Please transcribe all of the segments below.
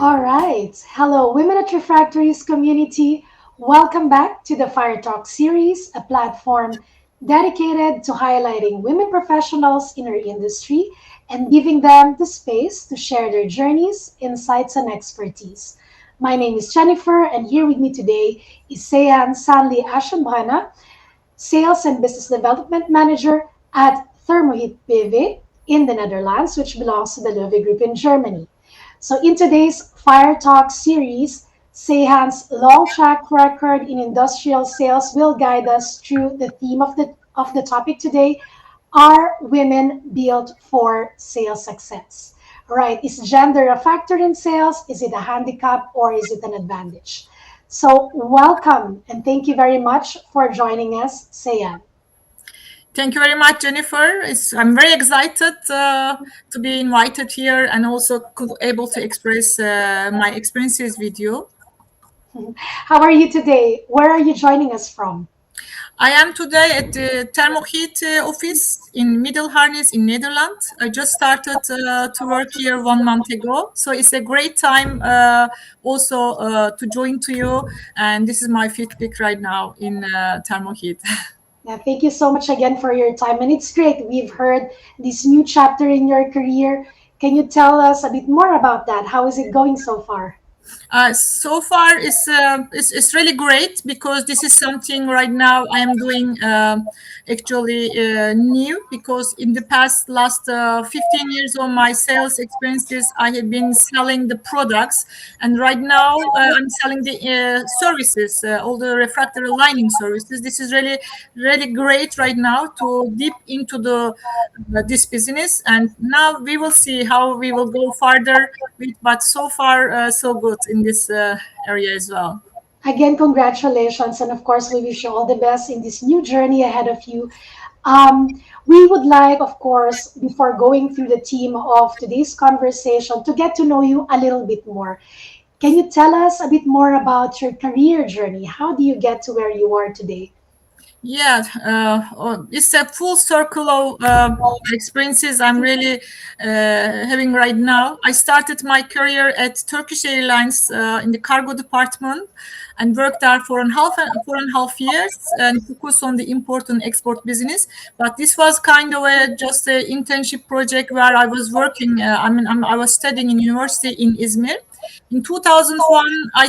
All right. Hello, Women at Refractories community. Welcome back to the FireTalks series, a platform dedicated to highlighting women professionals in our industry and giving them the space to share their journeys, insights, and expertise. My name is Jennifer, and here with me today is Seyhan Sanli Aschenbrenner, Sales and Business Development Manager at Thermoheat BV in the Netherlands, which belongs to the Loewe Group in Germany. So, in today's Fire Talk series, Seyhan's long track record in industrial sales will guide us through the theme of the topic today. Are women built for sales success? All right, is gender a factor in sales? Is it a handicap or is it an advantage? So, welcome and thank you very much for joining us, Seyhan. Thank you very much, Jennifer. I'm very excited to be invited here and also able to express my experiences with you. How are you today? Where are you joining us from? I am today at the Thermoheat office in Middelharnis in Netherlands. I just started to work here 1 month ago, so it's a great time also to join to you. And this is my feedback right now in Thermoheat. Yeah, thank you so much again for your time. And it's great. We've heard this new chapter in your career. Can you tell us a bit more about that? How is it going so far? So far, it's really great because this is something right now I am doing actually new because in the last 15 years of my sales experiences, I have been selling the products, and right now I'm selling the services, all the refractory lining services. This is really great right now to deep into the this business, and now we will see how we will go further with. But so far, so good in this area as well. Again, congratulations. And of course, we wish you all the best in this new journey ahead of you. We would like, of course, before going through the theme of today's conversation, to get to know you a little bit more. Can you tell us a bit more about your career journey? How do you get to where you are today? Yeah, it's a full circle of experiences I'm really having right now. I started my career at Turkish Airlines in the cargo department and worked there for 4.5 years and focused on the import and export business. But this was kind of just an internship project where I was working. I was studying in university in Izmir. In 2001, I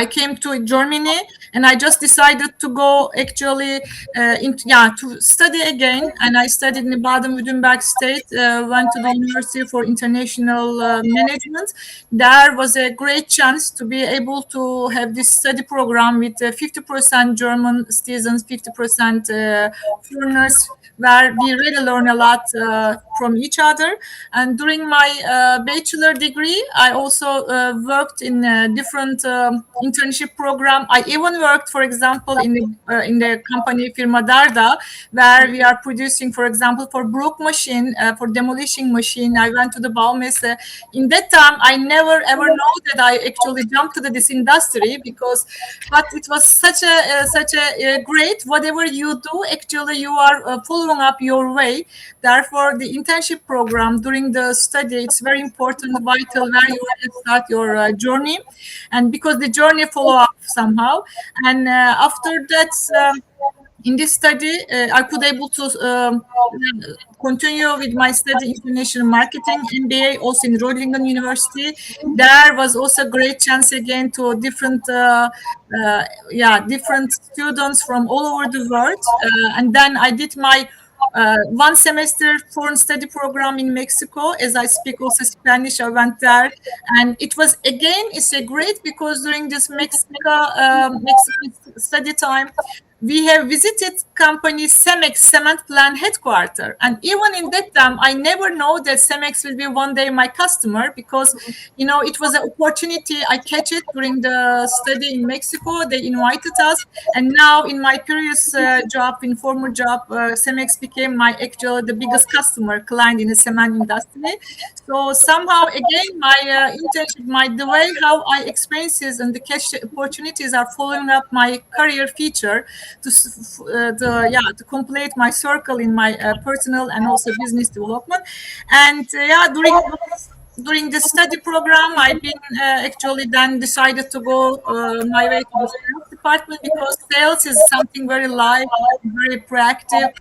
came to Germany, and I just decided to go actually to study again. And I studied in Baden-Württemberg State. Went to the University for International Management. There was a great chance to be able to have this study program with 50% German students, 50% foreigners, where we really learn a lot from each other. And during my bachelor degree, I also worked in a different internship program. I even worked, for example, in the company Firma Darda, where we are producing, for example, for Brook machine, for demolishing machine. I went to the Baumesse. In that time, I never ever know that I actually jumped to this industry because, but it was such a great. Whatever you do, actually, you are following up your way. Therefore, the internship program during the study, it's very important, vital, where you start your journey, and because the journey follow up somehow. And after that, in this study, I could able to continue with my study international marketing MBA also in Rodingen University. There was also great chance again to different students from all over the world. And then I did my 1 semester foreign study program in Mexico. As I speak also Spanish, I went there, and it was again it's a great because during this Mexican study time, we have visited company Cemex cement plant headquarters, and even in that time, I never know that Cemex will be one day my customer because, it was an opportunity. I catch it during the study in Mexico. They invited us, and now in my previous job, in former job, Cemex became my actual the biggest customer client in the cement industry. So somehow again, my internship, the way how I experiences and the catch opportunities are following up my career feature to complete my circle in my personal and also business development. And during during the study program, I've been actually then decided to go my way to the sales department, because sales is something very live, very proactive,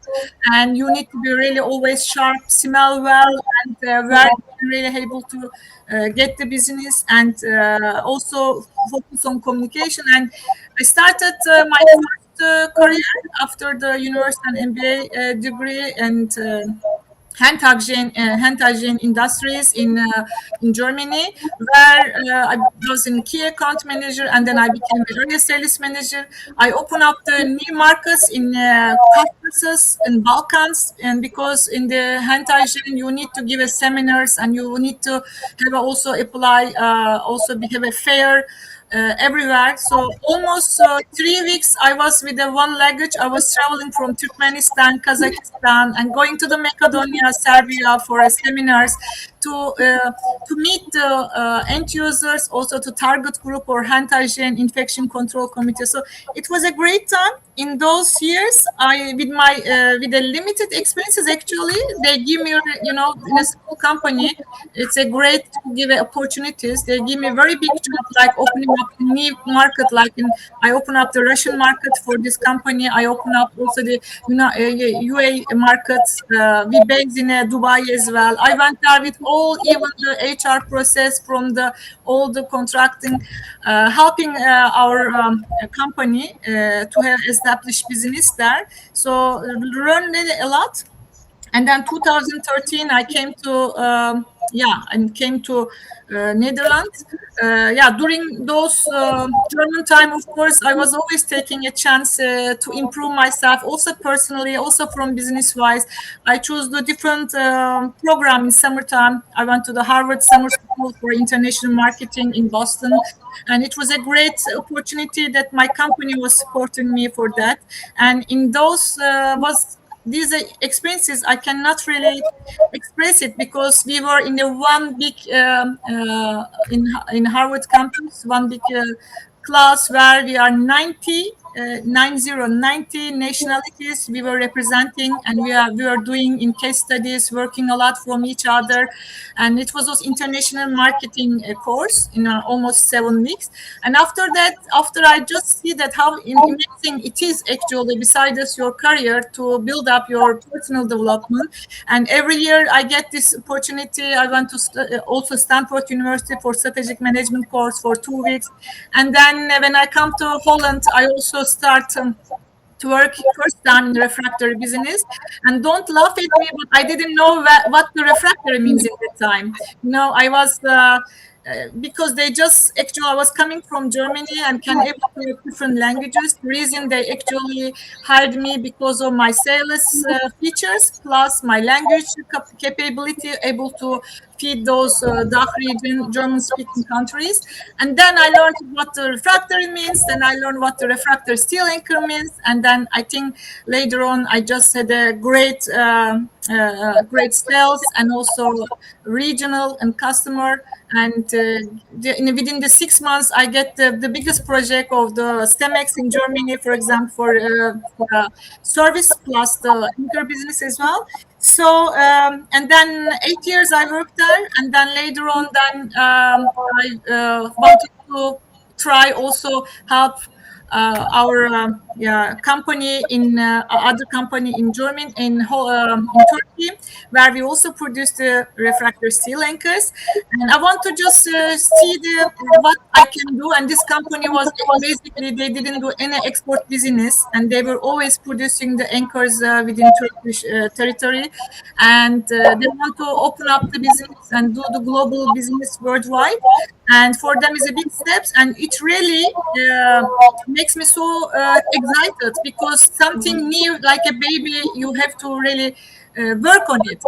and you need to be really always sharp, smell well, and where you can really able to get the business, and also focus on communication. And I started my first career after the university and MBA degree, and hand hygiene industries in Germany, where I was in key account manager, and then I became an area sales manager. I opened up the new markets in Caucasus and Balkans, and because in the hand hygiene you need to give a seminars, and you need to have also apply, have a fair everywhere. So almost 3 weeks I was with the one luggage. I was traveling from Turkmenistan, Kazakhstan, and going to the Macedonia, Serbia for seminars to meet the end users, also to target group or hand hygiene infection control committee. So it was a great time. In those years, I with my with the limited experiences, actually they give me, in a small company, it's a great to give opportunities. They give me very big job, like opening up a new market. Like I open up the Russian market for this company. I open up also the UA markets. We based in Dubai as well. I went there with all, even the HR process from the all the contracting, helping our company to have established business there. So learned a lot. And then 2013 I came to and came to Netherlands. During those German time, of course, I was always taking a chance to improve myself, also personally, also from business wise. I chose the different program in summertime. I went to the Harvard Summer School for International Marketing in Boston, and it was a great opportunity that my company was supporting me for that. And in those was these experiences I cannot really express it, because we were in the one big in Harvard campus, one big class where we are 90 nationalities we were representing, and we are doing in case studies, working a lot from each other. And it was also international marketing course in almost 7 weeks. And after that, after I just see that how amazing it is actually, besides your career, to build up your personal development. And every year I get this opportunity. I went to also Stanford University for strategic management course for 2 weeks. And then when I come to Holland, I also start to work first time in the refractory business. And don't laugh at me, but I didn't know what the refractory means at that time. I was because they just actually, I was coming from Germany and can able to speak different languages. The reason they actually hired me because of my sales features plus my language capability, able to feed those DACH region German speaking countries. And then I learned what the refractory means. Then I learned what the refractory steel anchor means. And then I think later on I just had a great sales, and also regional and customer. And within the 6 months, I get the biggest project of the Stemex in Germany, for example, for service plus the anchor business as well. So and then 8 years I worked there, and then later on, then I wanted to try also help our company in other company in Germany, in Turkey, where we also produce the refractory steel anchors. And I want to just see what I can do. And this company was basically, they didn't do any export business, and they were always producing the anchors within Turkish territory. And they want to open up the business and do the global business worldwide. And for them is a big steps, and it really makes me so excited, because something new, like a baby, you have to really work on it,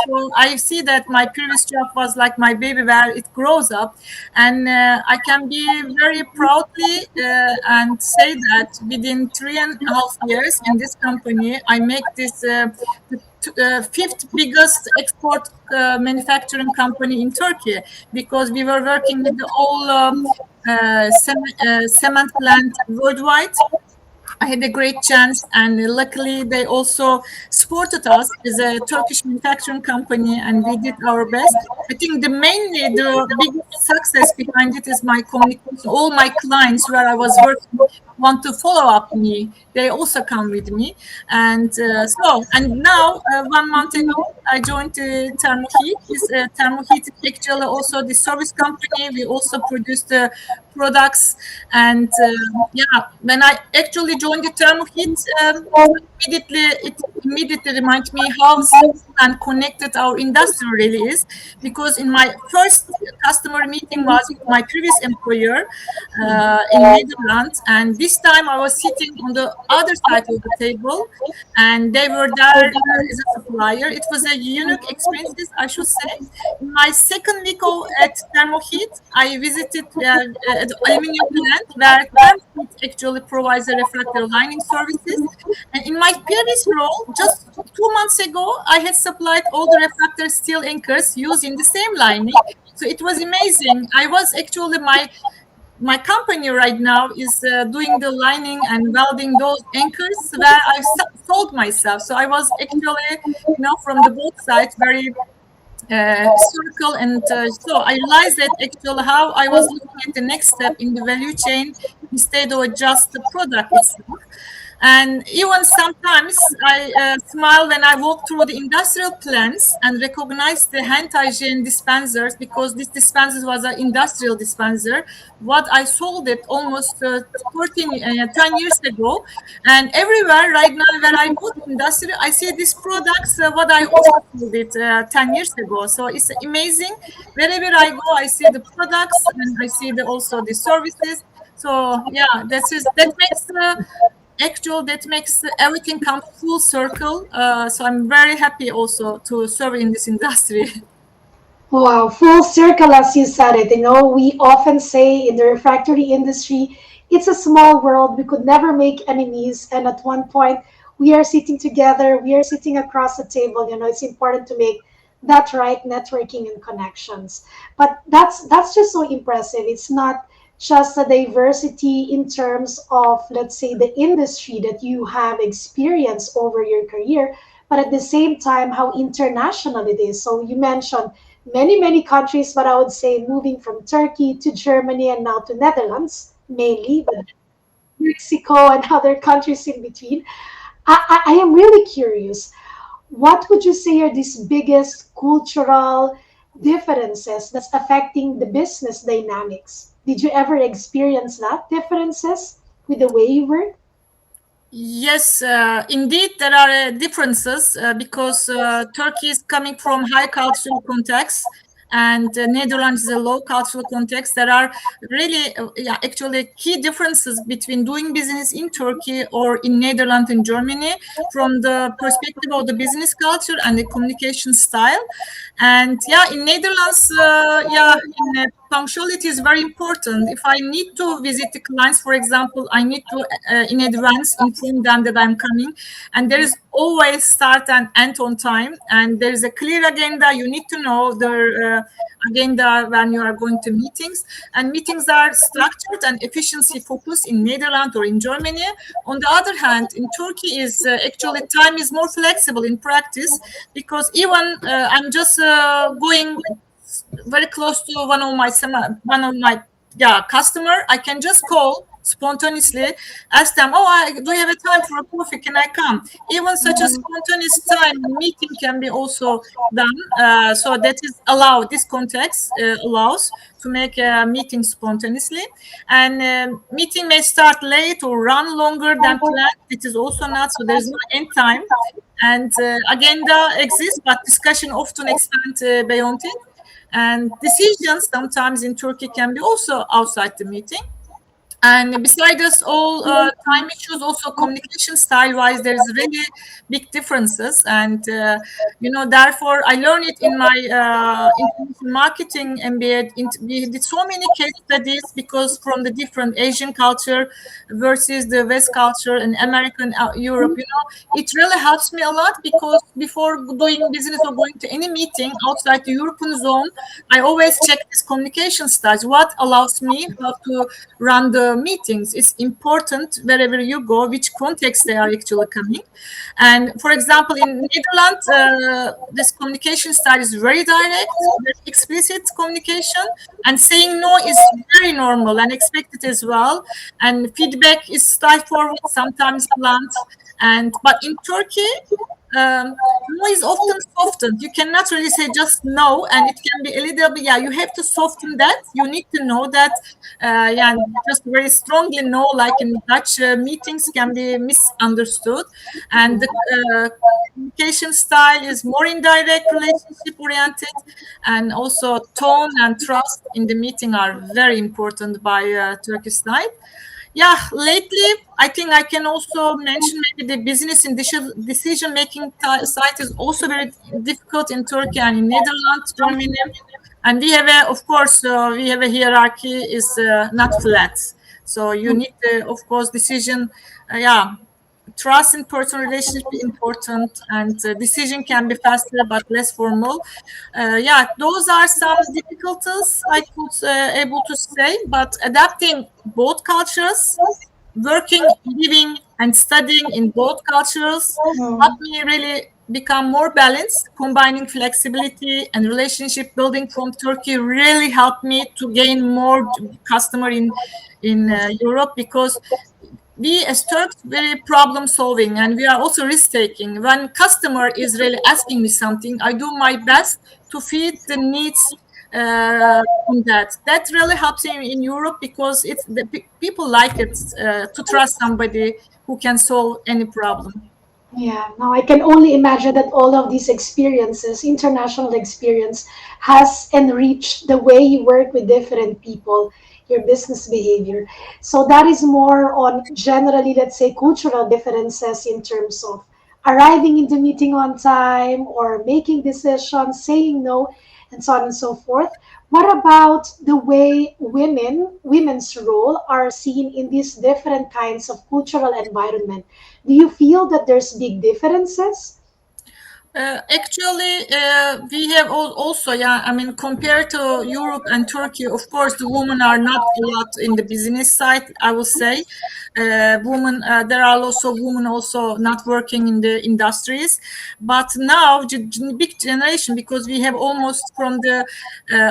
so I see that my previous job was like my baby, where it grows up. And I can be very proudly and say that within 3.5 years in this company, I make this fifth biggest export manufacturing company in Turkey, because we were working with the all cement plant worldwide. I had a great chance, and luckily they also supported us as a Turkish manufacturing company, and we did our best. I think the biggest success behind it is my communication. All my clients where I was working want to follow up me. They also come with me, and now 1 month ago I joined Thermoheat. Thermoheat is actually also the service company. We also produce the products, and yeah, when I actually joined the Thermoheat, it immediately reminds me how simple and connected our industry really is. Because in my first customer meeting was with my previous employer in Netherlands, and this time I was sitting on the other side of the table, and they were there as a supplier. It was a unique experience, I should say. In my second week at Thermoheat, I visited the aluminium plant where Thermoheat actually provides a refractory lining services. And in my previous role, just 2 months ago, I had supplied all the refractory steel anchors using the same lining. So it was amazing. I was actually my company right now is doing the lining and welding those anchors where I sold myself. So I was actually, from the both sides, very historical, and so I realized that actually how I was looking at the next step in the value chain instead of just the product itself. And even sometimes I smile when I walk through the industrial plants and recognize the hand hygiene dispensers, because this dispenser was an industrial dispenser. What I sold it almost 10 years ago. And everywhere right now where I go to industry, I see these products, what I also sold it 10 years ago. So it's amazing. Wherever I go, I see the products and I see also the services. So yeah, that makes everything come full circle. So I'm very happy also to serve in this industry. Wow, full circle, as you said it. We often say in the refractory industry, it's a small world. We could never make enemies. And at one point, we are sitting together, we are sitting across the table. It's important to make that right networking and connections. But that's just so impressive. It's not just a diversity in terms of, let's say, the industry that you have experienced over your career, but at the same time, how international it is. So you mentioned many countries, but I would say moving from Turkey to Germany and now to Netherlands mainly, but Mexico and other countries in between. I am really curious. What would you say are these biggest cultural differences that's affecting the business dynamics? Did you ever experience that differences with the way you work? Yes, indeed, there are differences because Turkey is coming from high cultural context, and Netherlands is a low cultural context. There are really, yeah, actually key differences between doing business in Turkey or in Netherlands and Germany from the perspective of the business culture and the communication style. And yeah, in Netherlands, punctuality is very important. If I need to visit the clients, for example, I need to in advance inform them that I'm coming, and there is always start and end on time, and there is a clear agenda. You need to know the agenda when you are going to meetings, and meetings are structured and efficiency focused in Netherlands or in Germany. On the other hand, in Turkey is actually time is more flexible in practice, because even I'm just going very close to one of my customer. I can just call spontaneously, ask them, oh, do you have a time for a coffee, can I come? Even such a spontaneous time meeting can be also done. So that is allowed, this context allows to make a meeting spontaneously. And meeting may start late or run longer than planned. It is also not, so there's no end time. And agenda exists, but discussion often expand beyond it. And decisions sometimes in Turkey can be also outside the meeting. And besides this, all time issues, also communication style wise, there's really big differences. And, therefore, I learned it in my international marketing MBA. We did so many case studies, because from the different Asian culture versus the West culture and American Europe, it really helps me a lot, because before doing business or going to any meeting outside the European zone, I always check this communication styles. What allows me how to run the the meetings. It's important wherever you go, which context they are actually coming. And for example, in Netherlands, this communication style is very direct, very explicit communication, and saying no is very normal and expected as well. And feedback is straightforward, sometimes blunt. And but in Turkey, no is often softened. You cannot really say just no, and it can be a little bit. Yeah, you have to soften that. You need to know that. Yeah, just very strongly no, like in Dutch meetings, can be misunderstood, and the communication style is more indirect, relationship oriented, and also tone and trust in the meeting are very important by Turkish side. Yeah, lately, I think I can also mention maybe the business and decision making side is also very difficult in Turkey and in Netherlands, Germany. And we have a, of course, we have a hierarchy is not flat. So you need, of course, decision. Yeah, trust in personal relationship is important, and decision can be faster but less formal. Yeah, those are some difficulties I could able to say, but adapting both cultures, working, living, and studying in both cultures helped me really become more balanced. Combining flexibility and relationship building from Turkey really helped me to gain more customer in Europe, because we as Turks very problem solving, and we are also risk taking. When customer is really asking me something, I do my best to feed the needs in that. That really helps in Europe, because it's the people like it to trust somebody who can solve any problem. Yeah, now I can only imagine that all of these experiences, international experience, has enriched the way you work with different people, your business behavior. So that is more on generally, let's say, cultural differences in terms of arriving in the meeting on time or making decisions, saying no, and so on and so forth. What about the way women's role are seen in these different kinds of cultural environment? Do you feel that there's big differences? Actually, we have also, yeah, I mean, compared to Europe and Turkey, of course, the women are not a lot in the business side, I will say. Women, there are also women also not working in the industries. But now, big generation, because we have almost from the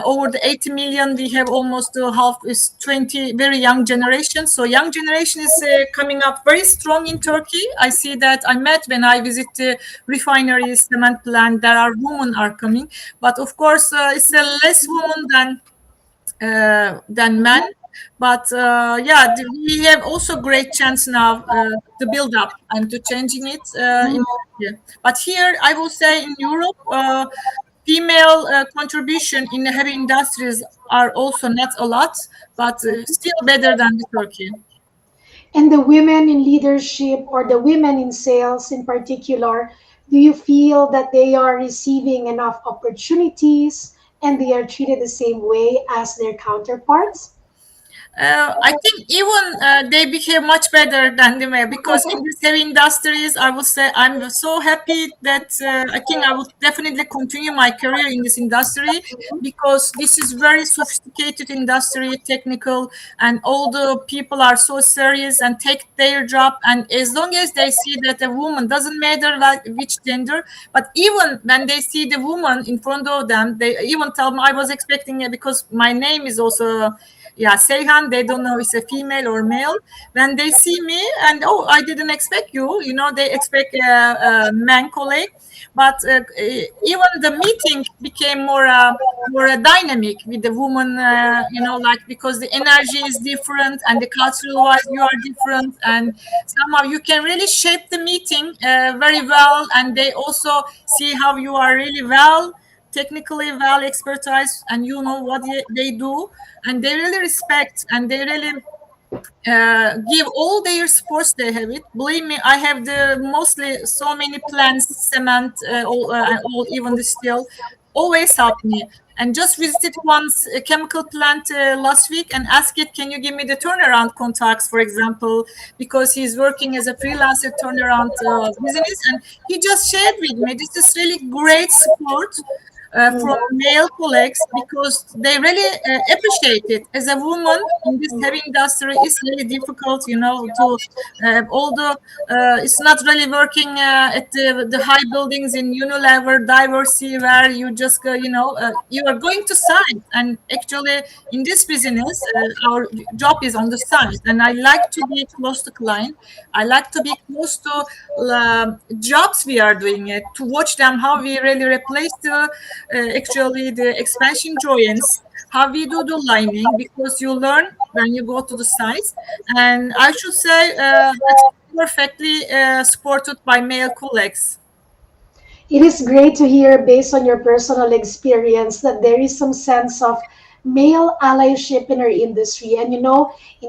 over the 80 million, we have almost half is 20 very young generation. So young generation is coming up very strong in Turkey. I see that I met when I visit the refineries, cement plant, there are women are coming, but of course it's a less women than men. But yeah, we have also great chance now to build up and to changing it in Turkey. But here, I will say in Europe, female contribution in the heavy industries are also not a lot, but still better than the Turkey. And the women in leadership or the women in sales in particular, do you feel that they are receiving enough opportunities and they are treated the same way as their counterparts? I think even they became much better than the male, because in these heavy industries, I would say I'm so happy that I think I would definitely continue my career in this industry, because this is very sophisticated industry, technical, and all the people are so serious and take their job. And as long as they see that a woman, doesn't matter like which gender, but even when they see the woman in front of them, they even tell me I was expecting it, because my name is also, yeah, Seyhan, they don't know it's a female or male. When they see me, and oh, I didn't expect you, they expect a man colleague. But even the meeting became more dynamic with the woman, like, because the energy is different and the cultural wise you are different, and somehow you can really shape the meeting very well, and they also see how you are really well, technically well expertise, and you know what they do, and they really respect, and they really give all their sports they have it. Believe me, I have the mostly so many plants, cement, all even the steel, always help me. And just visited once a chemical plant last week and asked it, can you give me the turnaround contacts, for example, because he's working as a freelancer turnaround business, and he just shared with me. This is really great support. from male colleagues because they really appreciate it. As a woman in this heavy industry, it's really difficult, to although it's not really working at the high buildings in Unilever, Diversity, where you just go, you are going to site. And actually, in this business, our job is on the site. And I like to be close to client. I like to be close to jobs we are doing it, to watch them, how we really replace actually the expansion joints, how we do the lining, because you learn when you go to the sites. And I should say that's perfectly supported by male colleagues. It is great to hear, based on your personal experience, that there is some sense of male allyship in our industry. And in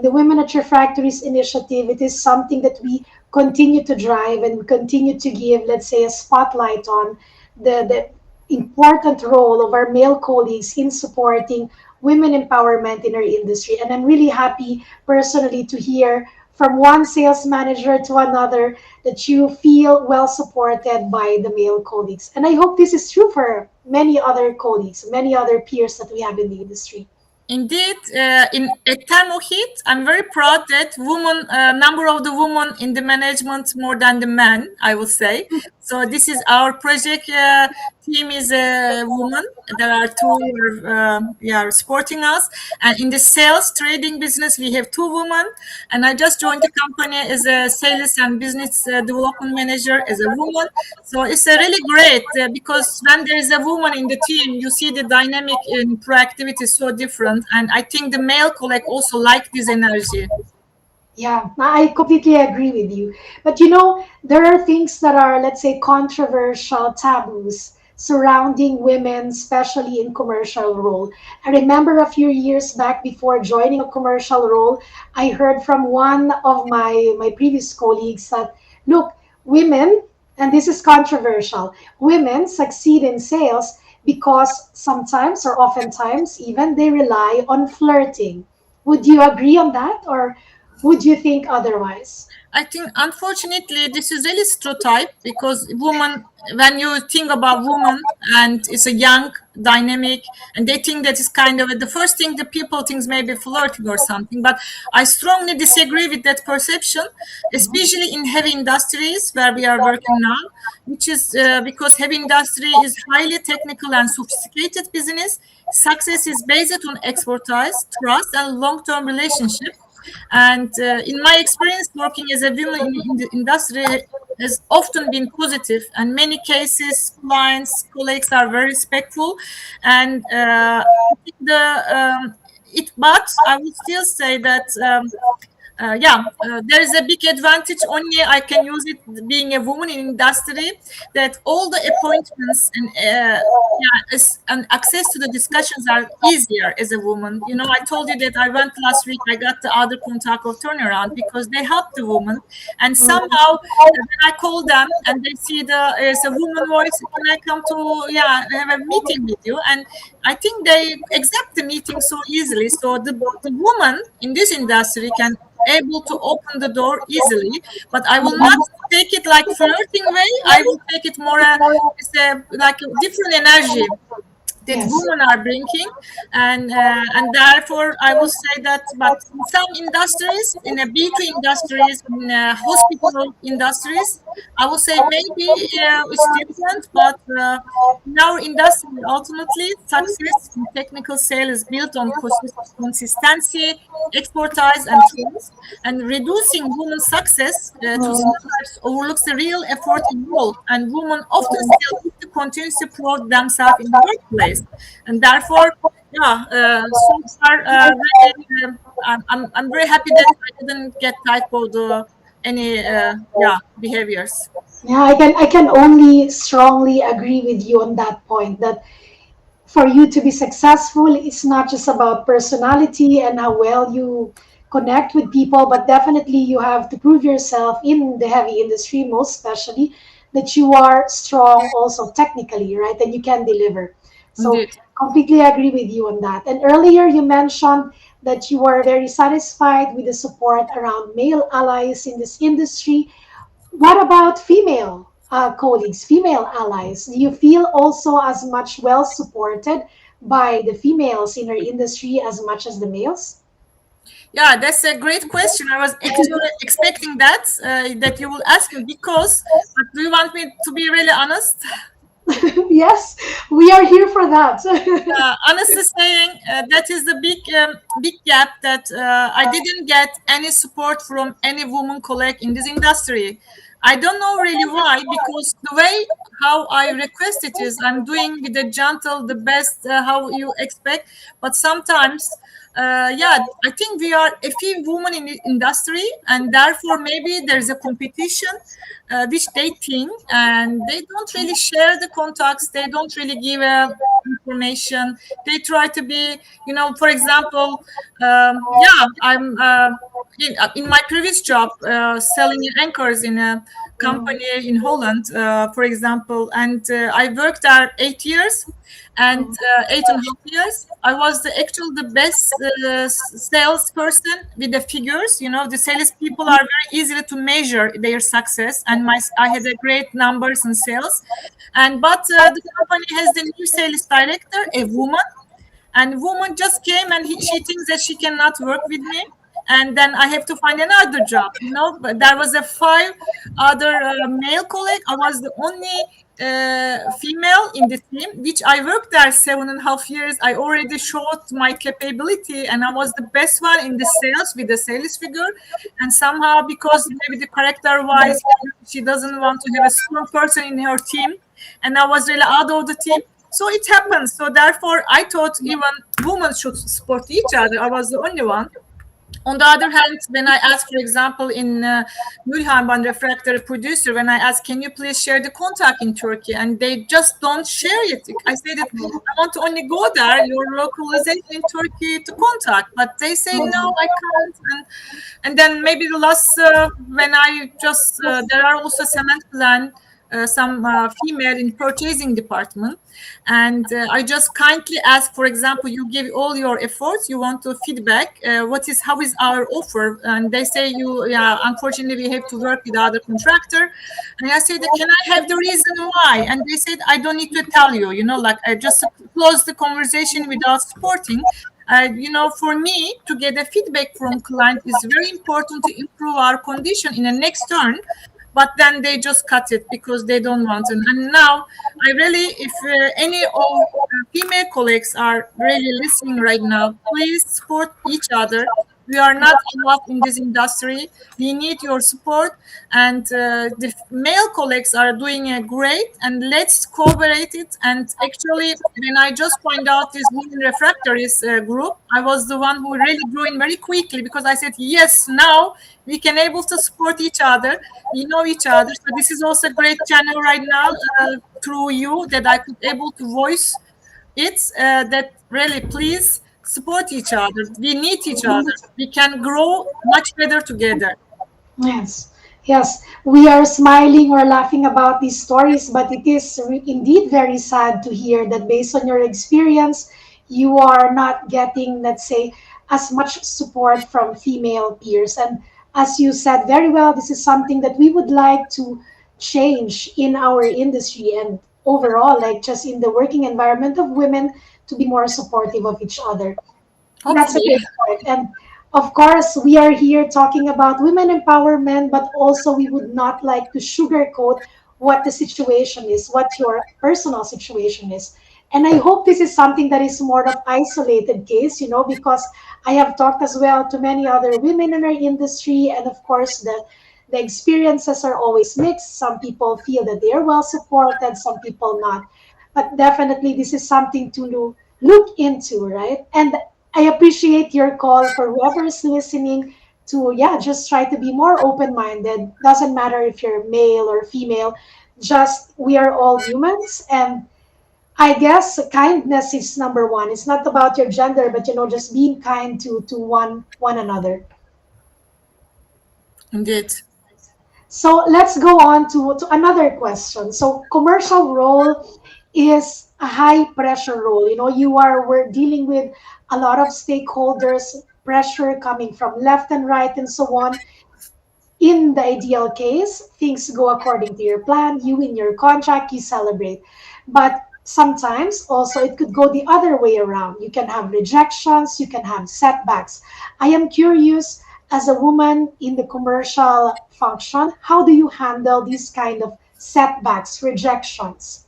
the Women at Your Factories initiative, it is something that we continue to drive and continue to give, let's say, a spotlight on the important role of our male colleagues in supporting women empowerment in our industry. And I'm really happy personally to hear from one sales manager to another that you feel well supported by the male colleagues. And I hope this is true for many other colleagues, many other peers that we have in the industry. Indeed, in at Thermoheat, I'm very proud that women number of the women in the management more than the men, I will say. So this is our project team is a woman. There are two yeah supporting us, and in the sales trading business we have two women. And I just joined the company as a sales and business development manager as a woman. So it's really great because when there is a woman in the team, you see the dynamic and proactivity is so different. And I think the male colleague also like this energy. Yeah, I completely agree with you. But there are things that are, let's say, controversial taboos surrounding women, especially in commercial role. I remember a few years back, before joining a commercial role, I heard from one of my previous colleagues that, look, women, and this is controversial, women succeed in sales because sometimes, or oftentimes even, they rely on flirting. Would you agree on that, or would you think otherwise? I think, unfortunately, this is really stereotype because woman, when you think about woman and it's a young, dynamic, and they think that is kind of the first thing the people thinks maybe flirting or something. But I strongly disagree with that perception, especially in heavy industries where we are working now, which is because heavy industry is highly technical and sophisticated business. Success is based on expertise, trust, and long-term relationship. And in my experience, working as a woman in the industry has often been positive, and many cases, clients, colleagues are very respectful. And I think but I would still say that. There is a big advantage only I can use it being a woman in industry, that all the appointments and and access to the discussions are easier as a woman. I told you that I went last week. I got the other contact of turnaround because they help the woman, and somehow when I call them and they see as a woman voice, can I come to have a meeting with you? And I think they accept the meeting so easily. So the woman in this industry can able to open the door easily, but I will not take it like flirting way. I will take it more as like a different energy that Yes. women are bringing. And therefore I will say that, but in some industries, in a B2 industries, in hospital industries, I will say maybe it's different. But in our industry, ultimately success in technical sale is built on consistency, expertise, and trust. And reducing women's success to stereotypes overlooks the real effort involved, and women often still need to continuously prove themselves in the workplace. And therefore, so far, really, I'm very happy that I didn't get typoed any behaviors. Yeah, I can only strongly agree with you on that point, that for you to be successful, it's not just about personality and how well you connect with people, but definitely you have to prove yourself in the heavy industry, most especially, that you are strong also technically, right? And you can deliver. So, Indeed. completely agree with you on that. And earlier you mentioned that you are very satisfied with the support around male allies in this industry. What about female colleagues, female allies? Do you feel also as much well supported by the females in our industry as much as the males? Yeah, that's a great question. I was actually expecting that that you will ask me because. But do you want me to be really honest? Yes, we are here for that. Honestly saying, that is the big gap that I didn't get any support from any woman colleague in this industry. I don't know really why, because the way how I request it is, I'm doing with the gentle, the best how you expect, but sometimes. Yeah, I think we are a few women in the industry, and therefore maybe there's a competition which they think, and they don't really share the contacts. They don't really give information. They try to be, for example, yeah, I'm in my previous job selling anchors in a company in Holland, for example, and I worked there 8 years. And 8.5 years, I was the best salesperson with the figures. The salespeople are very easily to measure their success, and I had a great numbers in sales. And but the company has the new sales director, a woman, and woman just came, and she thinks that she cannot work with me, and then I have to find another job. But there was a five other male colleague. I was the only female in the team, which I worked there 7.5 years. I already showed my capability, and I was the best one in the sales with the sales figure. And somehow, because maybe the character wise, she doesn't want to have a strong person in her team, and I was really out of the team. So it happens. So therefore, I thought even women should support each other. I was the only one. On the other hand, when I asked, for example, in Mülheim, one refractory producer, when I asked, can you please share the contact in Turkey? And they just don't share it. I said that I want to only go there, your localization in Turkey to contact. But they say, no, I can't. And then maybe the last, when I just, there are also cement plant, some female in purchasing department, and I just kindly ask, for example, you give all your efforts, you want to feedback, how is our offer, and they say, yeah, unfortunately we have to work with other contractor. And I said, can I have the reason why? And they said, I don't need to tell you, like I just close the conversation without supporting. For me to get a feedback from client is very important to improve our condition in the next turn, but then they just cut it because they don't want it. And now I really, if any of female colleagues are really listening right now, please support each other. We are not alone in this industry. We need your support, and the male colleagues are doing a great, and let's cooperate it. And actually, when I just find out this women refractories group, I was the one who really grew in very quickly, because I said, yes, now we can able to support each other. We know each other. So this is also a great channel right now through you, that I could able to voice it, that really please support each other. We need each other. We can grow much better together. Yes, yes, we are smiling or laughing about these stories, but it is indeed very sad to hear that based on your experience, you are not getting, let's say, as much support from female peers. And as you said very well, this is something that we would like to change in our industry and overall, like just in the working environment of women, to be more supportive of each other. That's a Hopefully. great point. And of course, we are here talking about women empowerment, but also we would not like to sugarcoat what the situation is, what your personal situation is. And I hope this is something that is more of isolated case, because I have talked as well to many other women in our industry, and of course the experiences are always mixed. Some people feel that they are well supported, some people not. But definitely this is something to look into, right? And I appreciate your call for whoever is listening to, yeah, just try to be more open minded. Doesn't matter if you're male or female, just we are all humans. And I guess kindness is number one. It's not about your gender, but just being kind to one another. Indeed. So let's go on to another question. So commercial role is a high pressure role. We're dealing with a lot of stakeholders, pressure coming from left and right and so on. in the ideal case, things go according to your plan, you win your contract, you celebrate. But sometimes also it could go the other way around. You can have rejections, you can have setbacks. I am curious, as a woman in the commercial function, how do you handle these kind of setbacks, rejections?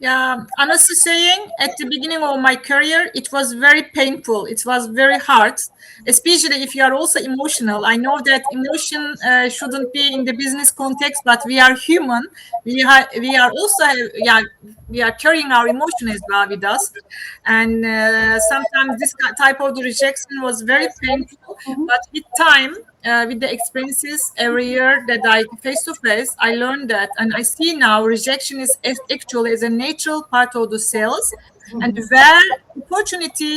Yeah, honestly saying, at the beginning of my career, it was very painful. It was very hard, especially if you are also emotional. I know that emotion shouldn't be in the business context, but we are human. We are also, yeah, we are carrying our emotion as well with us. And sometimes this type of the rejection was very painful. Mhm, But with time, with the experiences every year that I face to face, I learned that, and I see now rejection is actually is a natural part of the sales, and mhm, where opportunity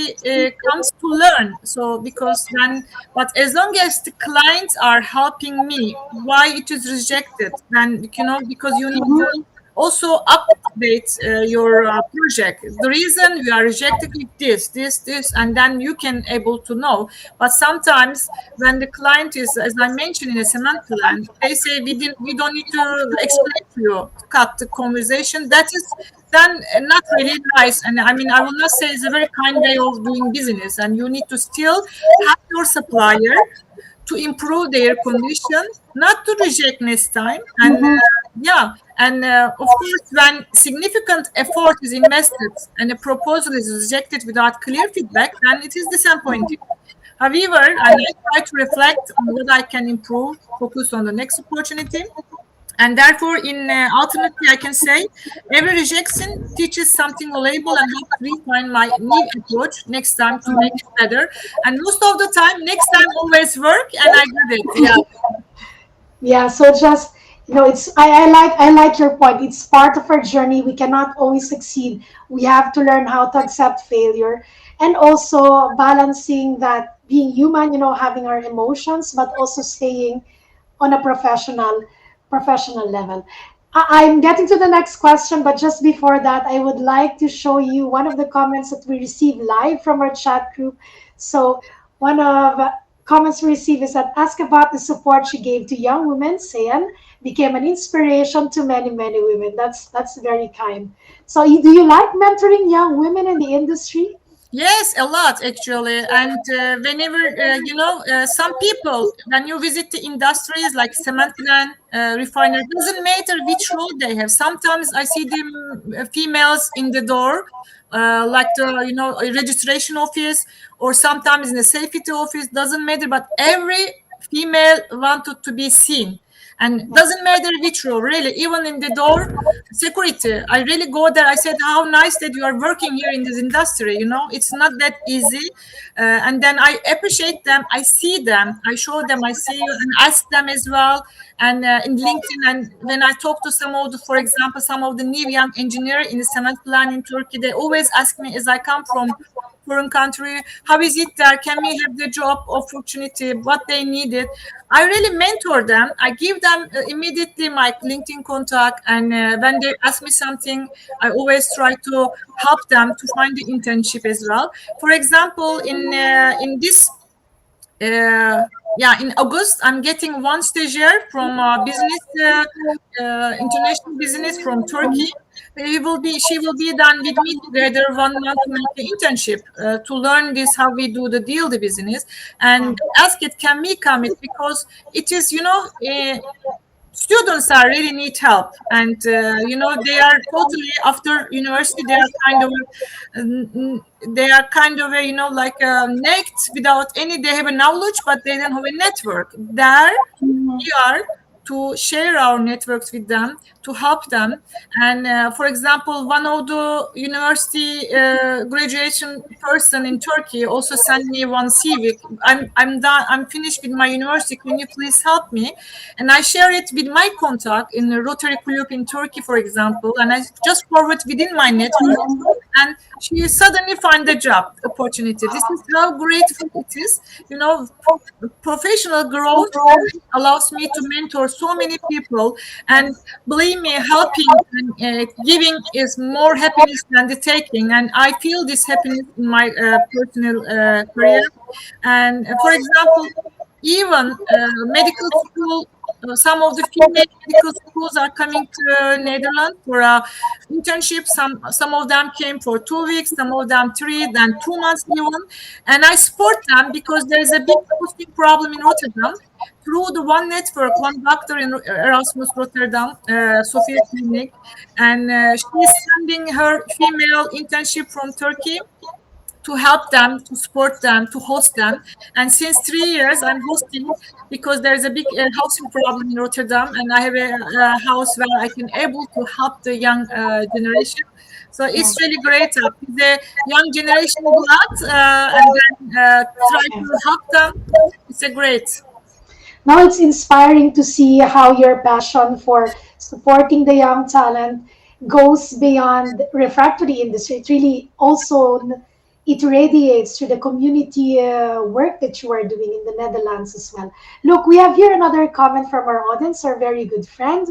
comes to learn. So because then, but as long as the clients are helping me, why it is rejected? Then because you need to mhm, also update your project. The reason we are rejected is this, and then you can able to know. But sometimes when the client is, as I mentioned in a cement plan, they say we don't need to explain to you to cut the conversation. That is then not really nice. And I mean, I will not say it's a very kind way of doing business. And you need to still have your supplier to improve their condition, not to reject next time. And mhm, yeah, and of course, when significant effort is invested and a proposal is rejected without clear feedback, then it is disappointing. However, and I try to reflect on what I can improve, focus on the next opportunity, and therefore, in ultimately, I can say every rejection teaches something valuable and helps refine my new approach next time to make it better. And most of the time, next time always work, and I got it. Yeah. Yeah, so just it's I like your point. It's part of our journey. We cannot always succeed. We have to learn how to accept failure, and also balancing that being human, having our emotions, but also staying on a professional level. I'm getting to the next question, but just before that, I would like to show you one of the comments that we received live from our chat group. So one of comments we received is that ask about the support she gave to young women. Seyhan became an inspiration to many women. That's very kind. So do you like mentoring young women in the industry? Yes, a lot actually. And whenever, some people, when you visit the industries like cement plant, refiner, doesn't matter which role they have. Sometimes I see them females in the door, like the, registration office, or sometimes in the safety office, doesn't matter. But every female wanted to be seen. And doesn't matter which role, really, even in the door security. I really go there. I said, how nice that you are working here in this industry. It's not that easy. And then I appreciate them. I see them. I show them. I see you and ask them as well. And in LinkedIn, and when I talk to some of the, for example, some of the new young engineer in the cement plant in Turkey, they always ask me, as I come from foreign country, how is it there, can we have the job opportunity, what they needed. I really mentor them. I give them immediately my LinkedIn contact, and when they ask me something, I always try to help them to find the internship as well. For example, in this yeah, in August, I'm getting one stagiaire from international business from Turkey. She will be done with me together 1 month to make the internship to learn this how we do the deal the business. And ask it, can we come it, because it is students are really need help, and they are totally after university, they are kind of like naked without any, they have a knowledge but they don't have a network there. We are to share our networks with them, to help them. And for example, one of the university graduation person in Turkey also sent me one CV. I'm done, I'm finished with my university, can you please help me? And I share it with my contact in the Rotary Club in Turkey, for example, and I just forward within my network, and she suddenly find a job opportunity. This is how grateful it is. Professional growth allows me to mentor so many people, and believe me, helping and giving is more happiness than the taking, and I feel this happiness in my personal career. And for example, even medical school some of the female medical schools are coming to Netherlands for a internship. Some of them came for 2 weeks, some of them three, then 2 months even. And I support them because there is a big posting problem in Rotterdam. Through the one network, one doctor in Erasmus Rotterdam, Sophia Clinic, and she is sending her female internship from Turkey to help them, to support them, to host them. And since 3 years, I'm hosting because there's a big housing problem in Rotterdam, and I have a house where I can able to help the young generation. So Yeah. it's really great. The young generation blood, and then try Yeah. to help them. It's a great. Now it's inspiring to see how your passion for supporting the young talent goes beyond refractory industry. It really also it radiates to the community work that you are doing in the Netherlands as well. Look, we have here another comment from our audience, our very good friend.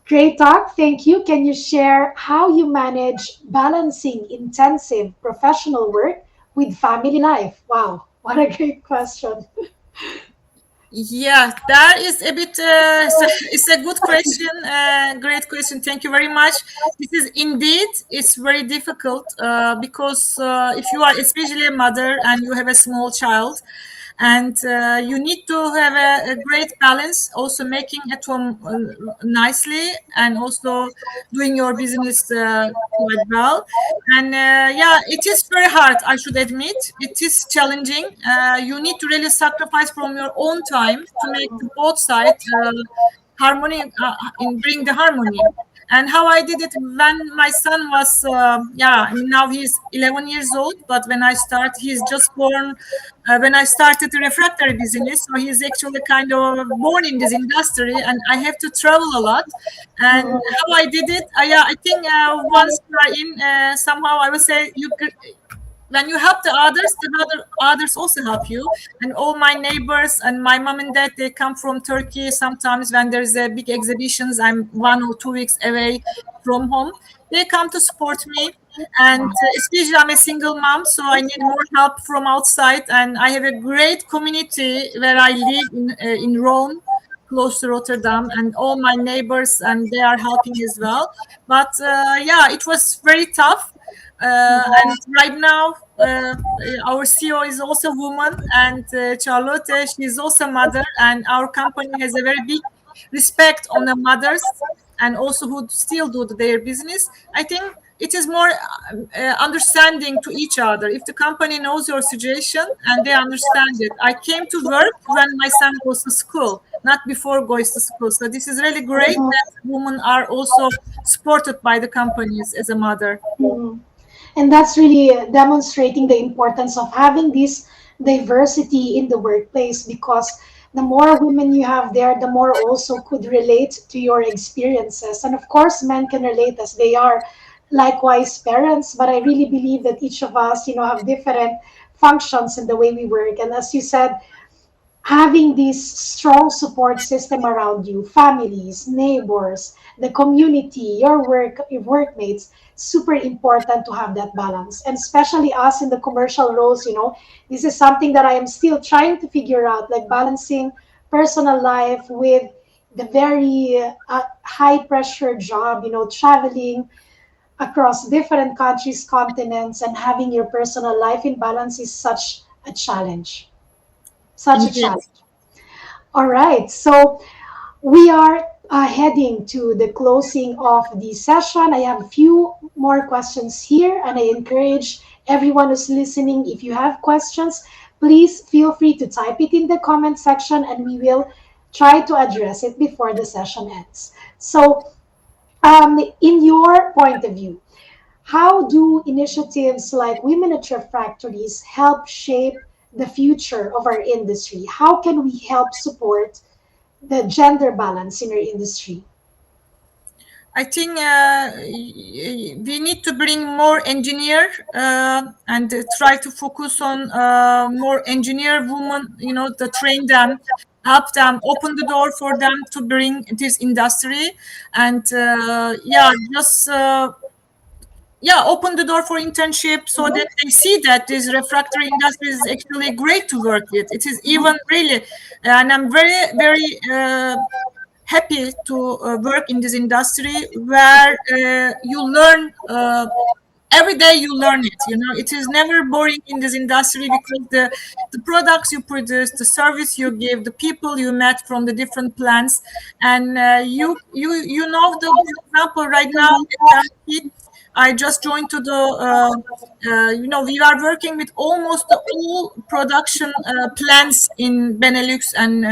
Great talk, thank you. Can you share how you manage balancing intensive professional work with family life? Wow, what a great question. Yeah, that is a bit. It's a good question. Great question. Thank you very much. This is indeed. It's very difficult because if you are especially a mother and you have a small child, and you need to have a great balance, also making at home nicely, and also doing your business quite well. And yeah, it is very hard, I should admit. It is challenging. You need to really sacrifice from your own time to make the both sides harmony, in bring the harmony. And how I did it when my son was, yeah, I mean, now he's 11 years old, but when I start, he's just born, when I started the refractory business. So he's actually kind of born in this industry, and I have to travel a lot. And how I did it, yeah, I think once you are in, somehow I would say when you help the others also help you. And all my neighbors and my mom and dad, they come from Turkey. Sometimes when there's a big exhibitions, I'm 1 or 2 weeks away from home, they come to support me. And especially I'm a single mom, so I need more help from outside. And I have a great community where I live in Rome, close to Rotterdam, and all my neighbors, and they are helping as well. But yeah, it was very tough. And right now, our CEO is also a woman, and Charlotte, she is also a mother, and our company has a very big respect on the mothers, and also who still do their business. I think it is more understanding to each other. If the company knows your situation and they understand it, I came to work when my son goes to school, not before goes to school. So this is really great that women are also supported by the companies as a mother. Mhm. And that's really demonstrating the importance of having this diversity in the workplace, because the more women you have there, the more also could relate to your experiences. And of course, men can relate as they are likewise parents, but I really believe that each of us, have different functions in the way we work. And as you said, having this strong support system around you, families, neighbors, the community, your workmates, super important to have that balance. And especially us in the commercial roles, this is something that I am still trying to figure out, like balancing personal life with the very high pressure job, traveling across different countries, continents, and having your personal life in balance is such a challenge. Such a Indeed. challenge. All right, so we are heading to the closing of the session. I have a few more questions here, and I encourage everyone who's listening, if you have questions, please feel free to type it in the comment section, and we will try to address it before the session ends. So, in your point of view, how do initiatives like Women at Refractories help shape the future of our industry? How can we help support the gender balance in our industry? I think we need to bring more engineer and try to focus on more engineer women, to train them, help them, open the door for them to bring this industry. And yeah, just yeah, open the door for internship so that they see that this refractory industry is actually great to work with. It is even really, and I'm very very happy to work in this industry where you learn every day. You learn it, you know. It is never boring in this industry because the products you produce, the service you give, the people you met from the different plants, and you know, the for example right now at Thermoheat, I just joined to the you know, we are working with almost the all production plants in Benelux and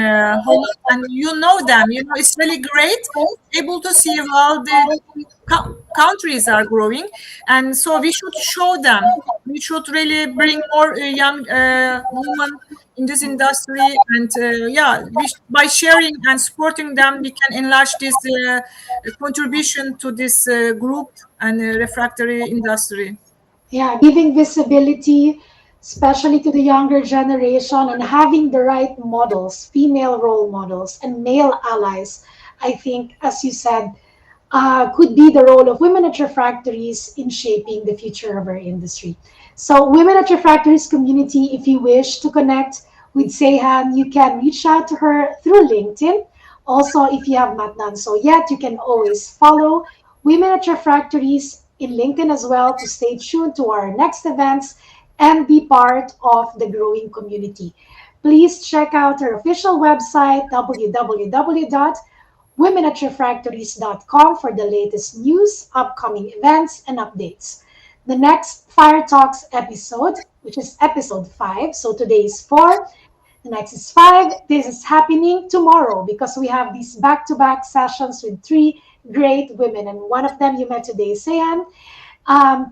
Holland, and you know them. You know, it's really great able to see how the countries are growing, and so we should show them. We should really bring more young women in this industry, and yeah, by sharing and supporting them, we can enlarge this contribution to this group and refractory industry. Yeah, giving visibility, especially to the younger generation, and having the right models, female role models, and male allies. I think, as you said, could be the role of women at refractories in shaping the future of our industry. So, women at refractories community, if you wish to connect with Seyhan, you can reach out to her through LinkedIn. Also, if you have not done so yet, you can always follow Women at Refractories in LinkedIn as well to stay tuned to our next events and be part of the growing community. Please check out our official website, www.womenatrefractories.com, for the latest news, upcoming events, and updates. The next Fire Talks episode, which is episode 5, so today is 4, the next is 5. This is happening tomorrow because we have these back to back sessions with 3 great women. And one of them you met today, Seyhan.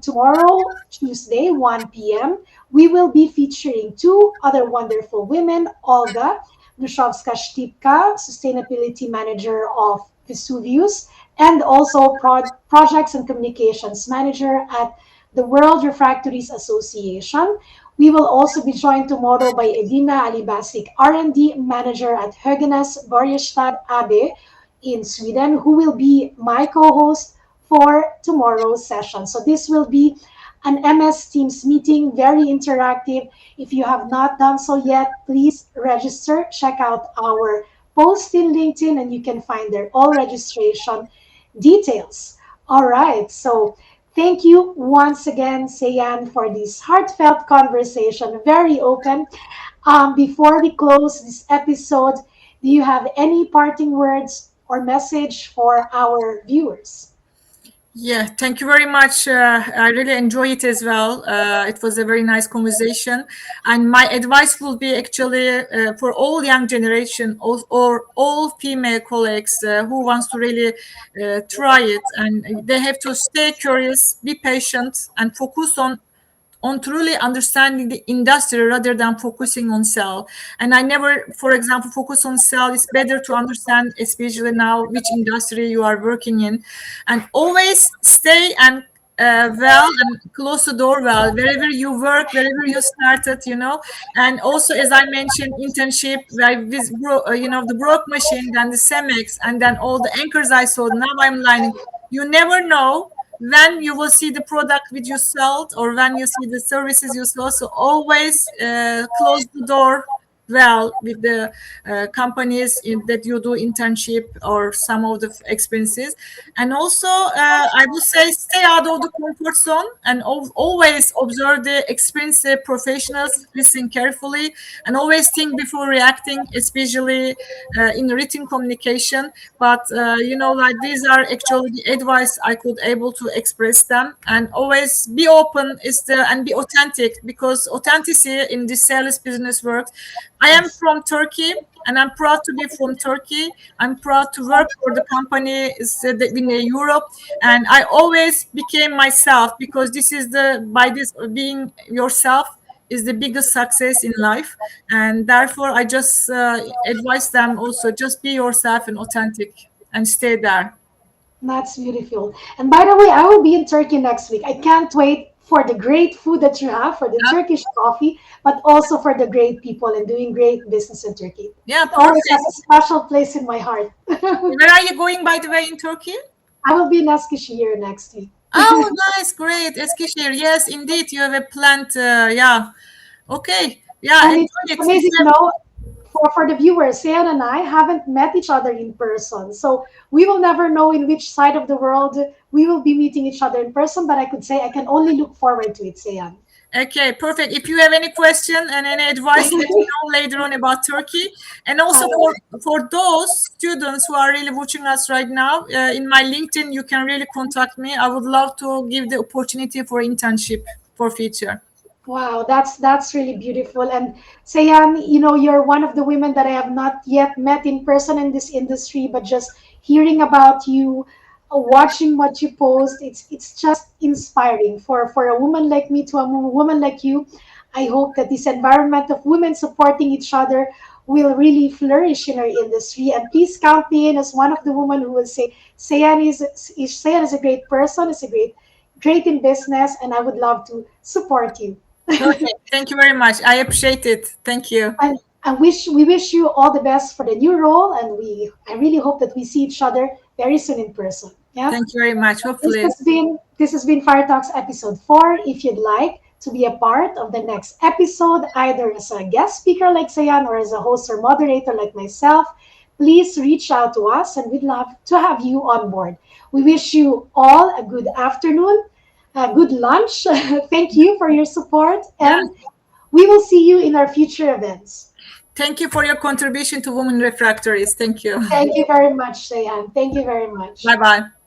Tomorrow, Tuesday, 1 p.m., we will be featuring 2 other wonderful women: Olga Duszowska-Sztipka, Sustainability Manager of Vesuvius, and also Projects and Communications Manager at the World Refractories Association. We will also be joined tomorrow by Edina Alibasic, R&D Manager at Höganäs Borgestad AB in Sweden, who will be my co-host for tomorrow's session. So this will be an MS Teams meeting, very interactive. If you have not done so yet, please register. Check out our post in LinkedIn and you can find there all registration details. All right. So thank you once again, Seyhan, for this heartfelt conversation, very open. Before we close this episode, do you have any parting words or message for our viewers? Yeah, thank you very much. I really enjoy it as well. It was a very nice conversation, and my advice will be actually for all young generation or all female colleagues who wants to really try it, and they have to stay curious, be patient, and focus on truly understanding the industry rather than focusing on sell. And I never, for example, focus on sell. It's better to understand, especially now, which industry you are working in, and always stay and well and close the door well wherever you work, wherever you started, you know. And also, as I mentioned, internship, like this, you know, the broke machine, then the Cemex, and then all the anchors I saw. Now I'm lining. You never know when you will see the product which you sold or when you see the services you sold. So always close the door well with the that you do internship or some of the expenses. And also I would say stay out of the comfort zone and always observe the experienced professionals, listen carefully, and always think before reacting, especially in written communication. But you know, like, these are actually the advice I could able to express them. And always be open is the and be authentic, because authenticity in this sales business works. I am Yes. from Turkey, and I'm proud to be from Turkey. I'm proud to work for the company in Europe, and I always became myself, because this is the by this being yourself is the biggest success in life. And therefore I just advise them also, just be yourself and authentic and stay there. That's beautiful. And by the way, I will be in Turkey next week. I can't wait for the great food that you have, for the Yeah, Turkish coffee, but also for the great people and doing great business in Turkey. yeah, It always has perfect. a special place in my heart. Where are you going, by the way, in Turkey? I will be in Eskişehir next week. Oh, nice, great. Eskişehir. Yes, indeed, you have a plant. Yeah. Okay. Yeah, And enjoy it's it. If amazing, you have, for the viewers, Seyhan and I haven't met each other in person. So we will never know in which side of the world we will be meeting each other in person. But I could say I can only look forward to it, Seyhan. okay, perfect. If you have any question and any advice, let me know later on about Turkey. And also I will. for those students who are really watching us right now, in my LinkedIn, you can really contact me. I would love to give the opportunity for internship for future. Wow, that's really beautiful. And Sayan, you're one of the women that I have not yet met in person in this industry, but just hearing about you, watching what you post, it's just inspiring for a woman like me to a woman like you. I hope that this environment of women supporting each other will really flourish in our industry. And please count me in as one of the women who will say Sayan is a great person, is a great in business, and I would love to support you. Perfect. Thank you very much. I appreciate it. Thank you. And we wish you all the best for the new role, and I really hope that we see each other very soon in person. Yeah. Thank you very much. This Hopefully. has been this has been Fire Talks episode 4. If you'd like to be a part of the next episode, either as a guest speaker like Sayan or as a host or moderator like myself, please reach out to us and we'd love to have you on board. We wish you all a good afternoon, a good lunch. Thank you for your support, Yeah. and we will see you in our future events. Thank you for your contribution to women refractories. Thank you. Thank you very much, Seyhan. Thank you very Bye much. bye.